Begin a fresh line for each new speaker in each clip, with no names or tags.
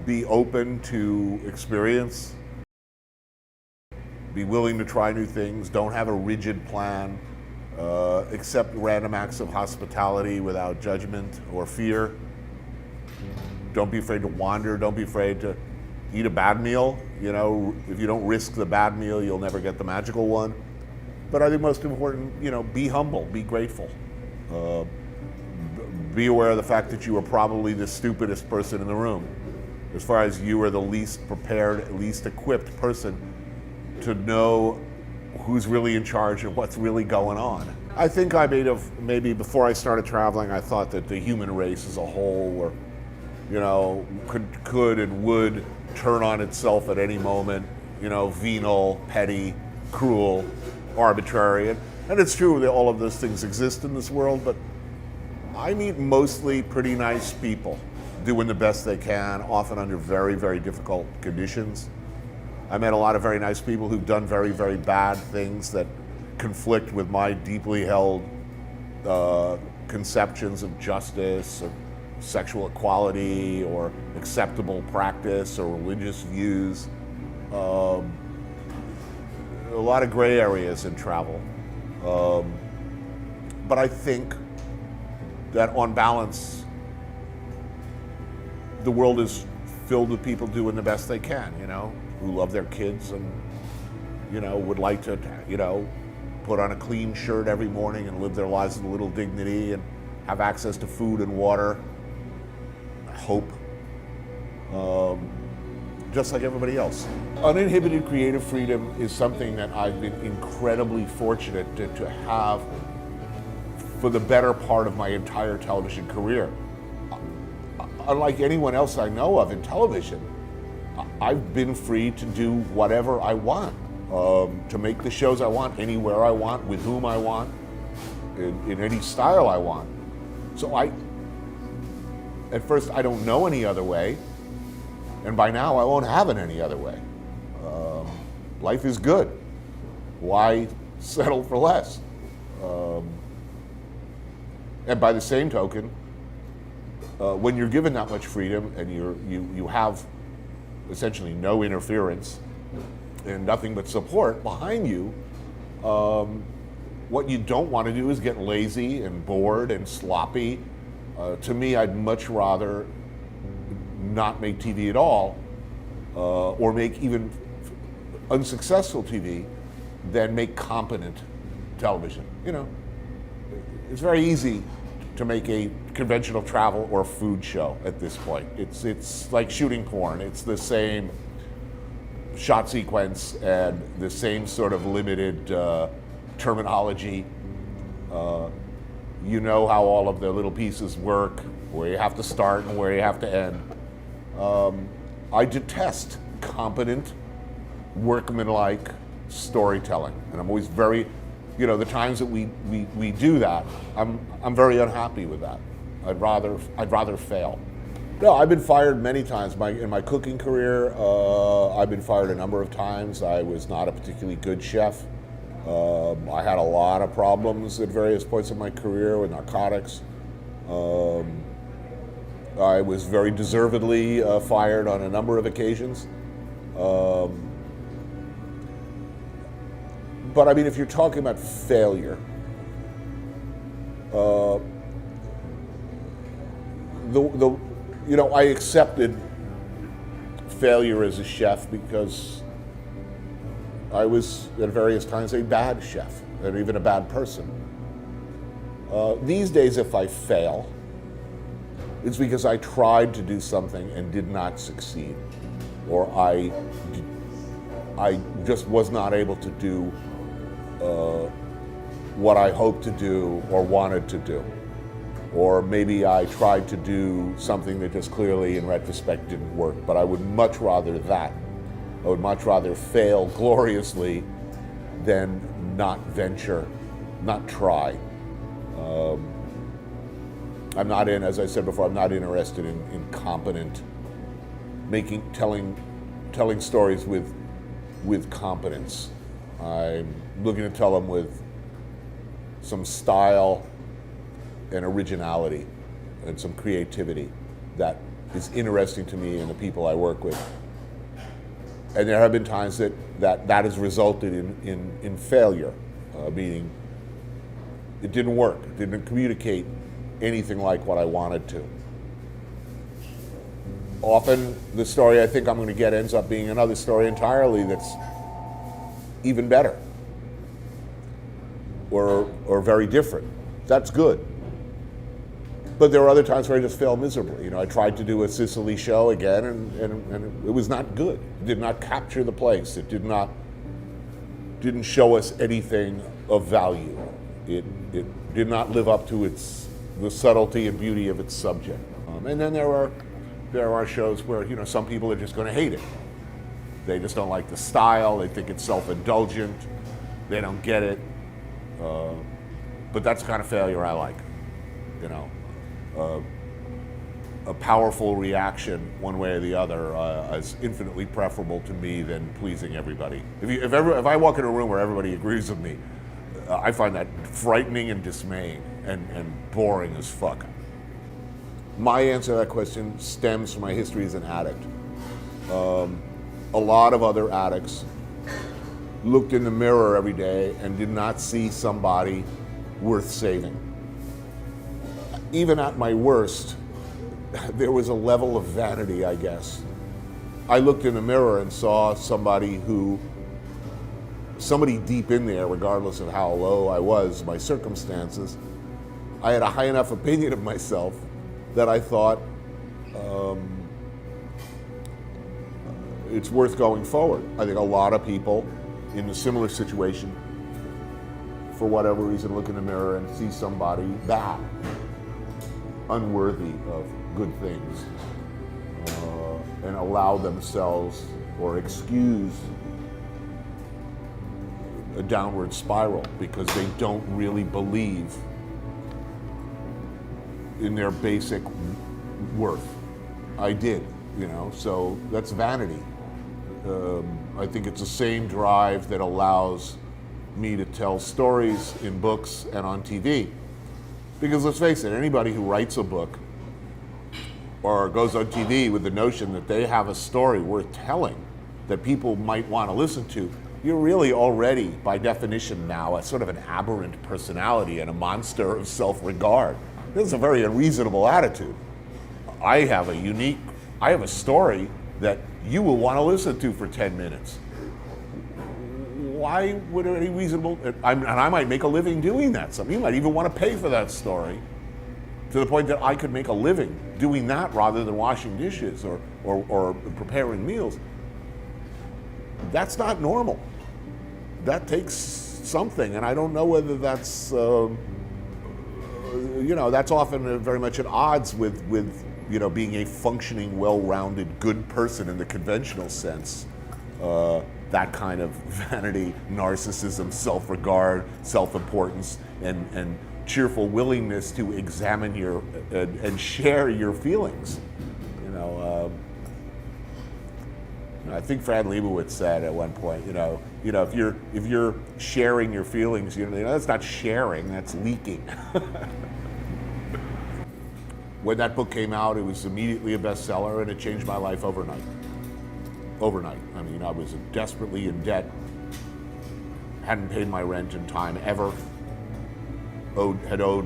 be open to experience, be willing to try new things, don't have a rigid plan, accept random acts of hospitality without judgment or fear. Don't be afraid to wander, don't be afraid to eat a bad meal. You know, if you don't risk the bad meal, you'll never get the magical one. But I think most important, you know, be humble, be grateful. Be aware of the fact that you are probably the stupidest person in the room. As far as you are the least prepared, least equipped person to know who's really in charge and what's really going on. I think maybe before I started traveling, I thought that the human race as a whole were, you know, could and would turn on itself at any moment, you know, venal, petty, cruel, arbitrary. And it's true that all of those things exist in this world, but I meet mostly pretty nice people doing the best they can, often under very, very difficult conditions. I met a lot of very nice people who've done very, very bad things that conflict with my deeply held conceptions of justice, of sexual equality, or acceptable practice, or religious views. A lot of gray areas in travel. But I think that on balance, the world is filled with people doing the best they can, you know, who love their kids and, you know, would like to, you know, put on a clean shirt every morning and live their lives with a little dignity and have access to food and water, hope, just like everybody else. Uninhibited creative freedom is something that I've been incredibly fortunate to have for the better part of my entire television career. Unlike anyone else I know of in television, I've been free to do whatever I want, to make the shows I want, anywhere I want, with whom I want, in any style I want. So at first I don't know any other way, and by now I won't have it any other way. Life is good. Why settle for less? And by the same token, when you're given that much freedom and you have essentially no interference and nothing but support behind you, what you don't want to do is get lazy and bored and sloppy. To me, I'd much rather not make TV at all, or make even unsuccessful TV, than make competent television. You know, it's very easy to make a conventional travel or food show at this point. It's like shooting porn. It's the same shot sequence and the same sort of limited terminology. You know how all of the little pieces work, where you have to start and where you have to end. I detest competent, workmanlike storytelling, and I'm always very, you know, the times that we do that, I'm very unhappy with that. I'd rather fail. No, I've been fired many times. In my cooking career, I've been fired a number of times. I was not a particularly good chef. I had a lot of problems at various points in my career with narcotics. I was very deservedly fired on a number of occasions. But I mean, if you're talking about failure, you know, I accepted failure as a chef because I was at various times a bad chef and even a bad person. These days, if I fail, it's because I tried to do something and did not succeed, or I just was not able to do what I hoped to do or wanted to do. Or maybe I tried to do something that just clearly in retrospect didn't work, but I would much rather that. I would much rather fail gloriously than not venture, not try. I'm not as I said before, I'm not interested in competent, telling stories with competence. I'm looking to tell them with some style and originality and some creativity that is interesting to me and the people I work with. And there have been times that has resulted in failure, meaning it didn't work, it didn't communicate anything like what I wanted to. Often the story I think I'm going to get ends up being another story entirely that's even better or very different. That's good. But there are other times where I just fail miserably. I tried to do a Sicily show again, and it was not good. It did not capture the place. It didn't show us anything of value. It did not live up to the subtlety and beauty of its subject. And then there are shows where some people are just going to hate it. They just don't like the style. They think it's self-indulgent. They don't get it. But that's the kind of failure I like. A powerful reaction one way or the other is infinitely preferable to me than pleasing everybody. If I walk in a room where everybody agrees with me, I find that frightening and dismaying and boring as fuck. My answer to that question stems from my history as an addict. A lot of other addicts looked in the mirror every day and did not see somebody worth saving. Even at my worst, there was a level of vanity, I guess. I looked in the mirror and saw somebody deep in there, regardless of how low I was, my circumstances. I had a high enough opinion of myself that I thought it's worth going forward. I think a lot of people in a similar situation, for whatever reason, look in the mirror and see somebody bad, unworthy of good things, and allow themselves or excuse a downward spiral because they don't really believe in their basic worth. I did, so that's vanity. I think it's the same drive that allows me to tell stories in books and on TV. Because let's face it, anybody who writes a book or goes on TV with the notion that they have a story worth telling that people might want to listen to, you're really already, by definition now, a sort of an aberrant personality and a monster of self-regard. This is a very unreasonable attitude. I have a story that you will want to listen to for 10 minutes. Why would any reasonable, and I might make a living doing that. Some of you might even want to pay for that story, to the point that I could make a living doing that rather than washing dishes or preparing meals. That's not normal. That takes something, and I don't know whether that's, that's often very much at odds with being a functioning, well-rounded, good person in the conventional sense. That kind of vanity, narcissism, self-regard, self-importance, and cheerful willingness to examine and share your feelings. I think Fran Lebowitz said at one point, if you're sharing your feelings, that's not sharing, that's leaking. When that book came out, it was immediately a bestseller, and it changed my life overnight. I mean, I was desperately in debt, hadn't paid my rent in time ever, had owed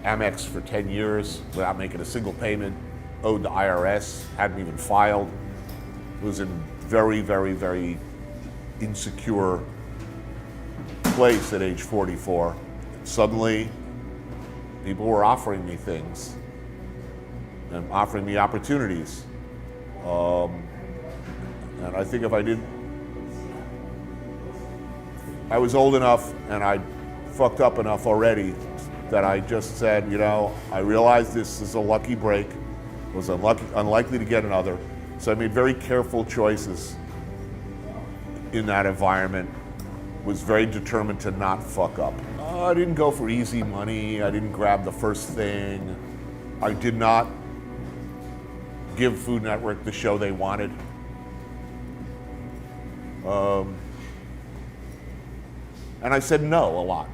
Amex for 10 years without making a single payment, owed the IRS, hadn't even filed, was in very, very, very insecure place at age 44. Suddenly, people were offering me things and offering me opportunities. And I think if I was old enough and I fucked up enough already that I just said, I realized this is a lucky break, was unlikely to get another. So I made very careful choices in that environment, was very determined to not fuck up. I didn't go for easy money, I didn't grab the first thing, I did not give Food Network the show they wanted. And I said no a lot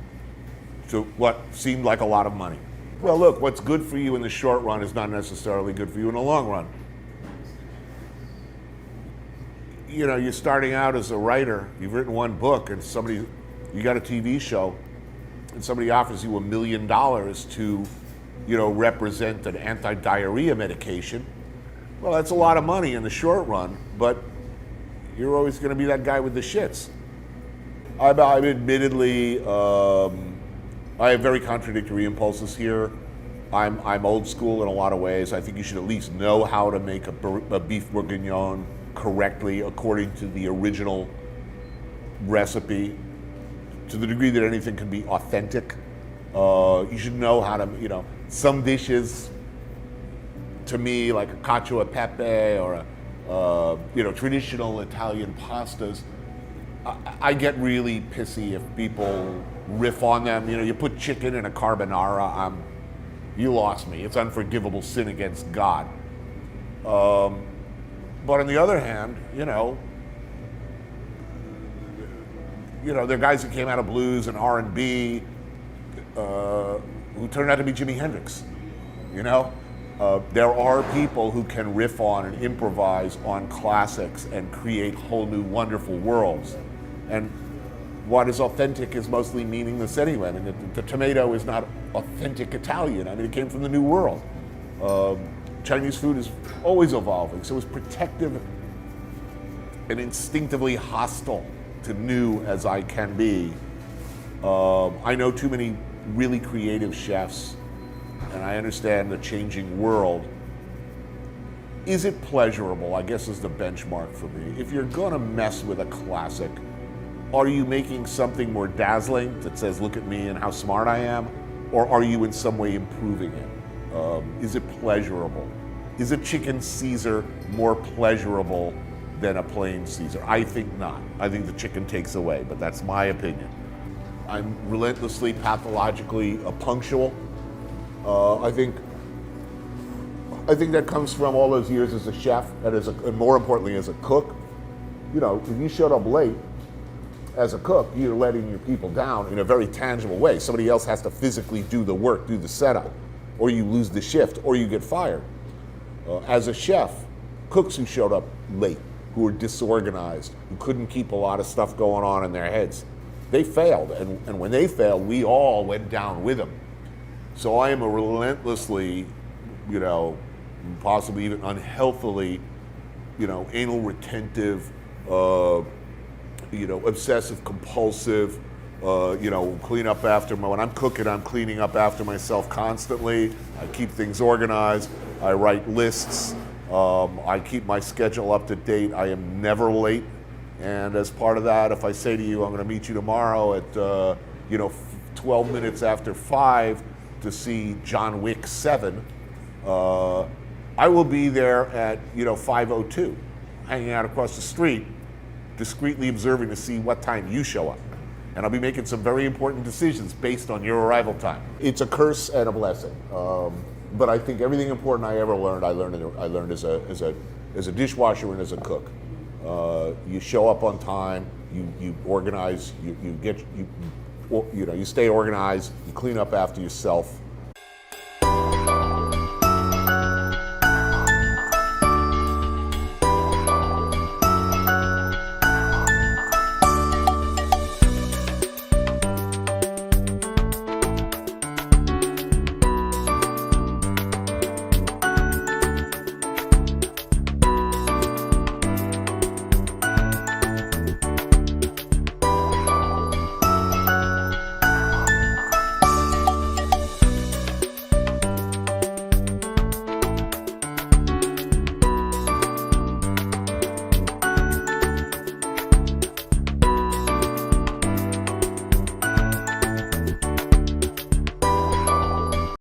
to what seemed like a lot of money. Well, look, what's good for you in the short run is not necessarily good for you in the long run. You know, you're starting out as a writer, you've written one book, and you got a TV show, and somebody offers you $1 million to, represent an anti-diarrhea medication. Well, that's a lot of money in the short run, but you're always going to be that guy with the shits. I'm admittedly, I have very contradictory impulses here. I'm old school in a lot of ways. I think you should at least know how to make a beef bourguignon correctly according to the original recipe, to the degree that anything can be authentic. You should know how to, some dishes, to me, like a cacio e pepe or traditional Italian pastas, I get really pissy if people riff on them. You put chicken in a carbonara, you lost me. It's unforgivable sin against God. But on the other hand, there are guys that came out of blues and R&B who turned out to be Jimi Hendrix. There are people who can riff on and improvise on classics and create whole new wonderful worlds. And what is authentic is mostly meaningless anyway. I mean, the tomato is not authentic Italian. I mean, it came from the New World. Chinese food is always evolving, so it's protective and instinctively hostile to new as I can be. I know too many really creative chefs, and I understand the changing world. Is it pleasurable, I guess, is the benchmark for me. If you're gonna mess with a classic, are you making something more dazzling that says, look at me and how smart I am? Or are you in some way improving it? Is it pleasurable? Is a chicken Caesar more pleasurable than a plain Caesar? I think not. I think the chicken takes away, but that's my opinion. I'm relentlessly, pathologically punctual. I think that comes from all those years as a chef and more importantly as a cook. If you showed up late as a cook, you're letting your people down in a very tangible way. Somebody else has to physically do the work, do the setup, or you lose the shift, or you get fired. As a chef, cooks who showed up late, who were disorganized, who couldn't keep a lot of stuff going on in their heads, they failed. And when they failed, we all went down with them. So I am a relentlessly, possibly even unhealthily, anal retentive, obsessive compulsive, clean up after when I'm cooking, I'm cleaning up after myself constantly. I keep things organized. I write lists. I keep my schedule up to date. I am never late. And as part of that, if I say to you, I'm going to meet you tomorrow at, 12 minutes after 5 to see John Wick 7, I will be there at, 5:02, hanging out across the street, discreetly observing to see what time you show up. And I'll be making some very important decisions based on your arrival time. It's a curse and a blessing. But I think everything important I ever learned, I learned as a dishwasher and as a cook. You show up on time, you organize, you stay organized, you clean up after yourself.